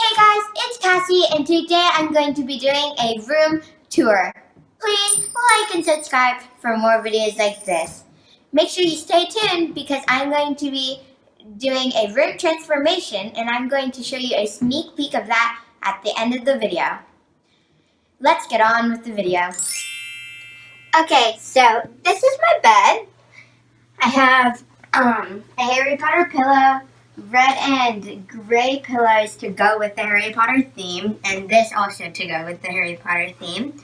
Hey guys, it's Cassie and today I'm going to be doing a room tour. Please like and subscribe for more videos like this. Make sure you stay tuned because I'm going to be doing a room transformation and I'm going to show you a sneak peek of that at the end of the video. Let's get on with the video. Okay, so this is my bed. I have a Harry Potter pillow, red and gray pillows to go with the Harry Potter theme, and this also to go with the Harry Potter theme.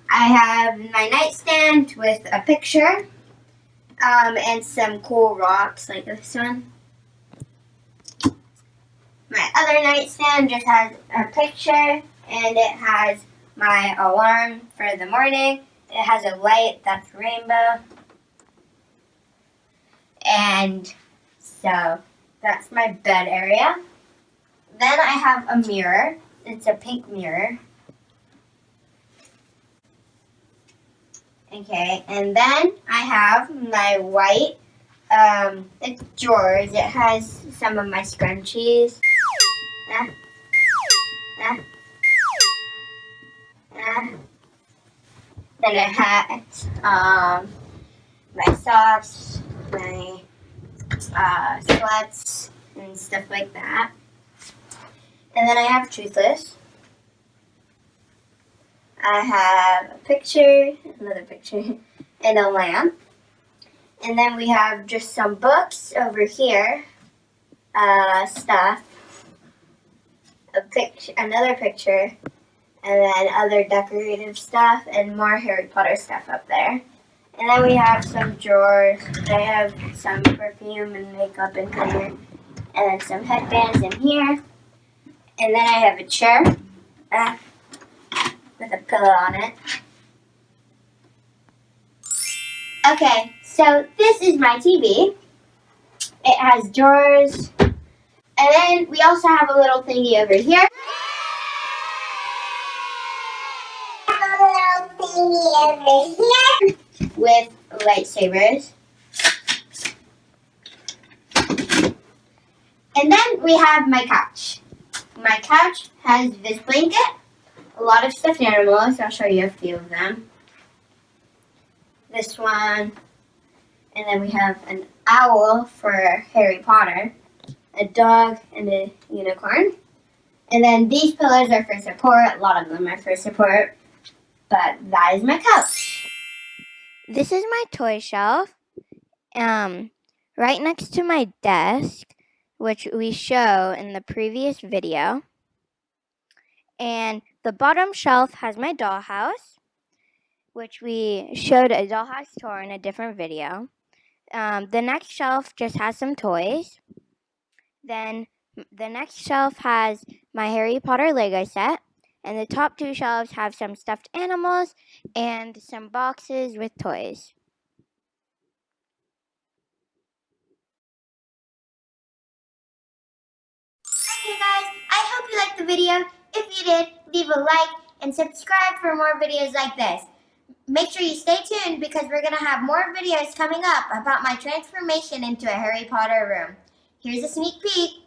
I have my nightstand with a picture, and some cool rocks like this one. My other nightstand just has a picture, and it has my alarm for the morning. It has a light that's rainbow. And so that's my bed area. Then I have a mirror. It's a pink mirror. Okay, and then I have my white, it's drawers. It has some of my scrunchies. Then it has my socks, my sweats, and stuff like that. And then I have Truthless. I have a picture, another picture, and a lamp. And then we have just some books over here, stuff, a picture, another picture, and then other decorative stuff, and more Harry Potter stuff up there. And then we have some drawers. I have some perfume and makeup in here, and then some headbands in here. And then I have a chair with a pillow on it. Okay, so this is my TV. It has drawers. And then we also have a little thingy over here. With lightsabers. And then we have my couch. My couch has this blanket, a lot of stuffed animals. I'll show you a few of them. This one. And then we have an owl for Harry Potter, a dog, and a unicorn. And then these pillows are for support. A lot of them are for support. But that is my couch. This is my toy shelf, right next to my desk, which we show in the previous video. And the bottom shelf has my dollhouse, which we showed a dollhouse tour in a different video. The next shelf just has some toys. Then the next shelf has my Harry Potter Lego set. And the top two shelves have some stuffed animals and some boxes with toys. Okay guys, I hope you liked the video. If you did, leave a like and subscribe for more videos like this. Make sure you stay tuned because we're going to have more videos coming up about my transformation into a Harry Potter room. Here's a sneak peek.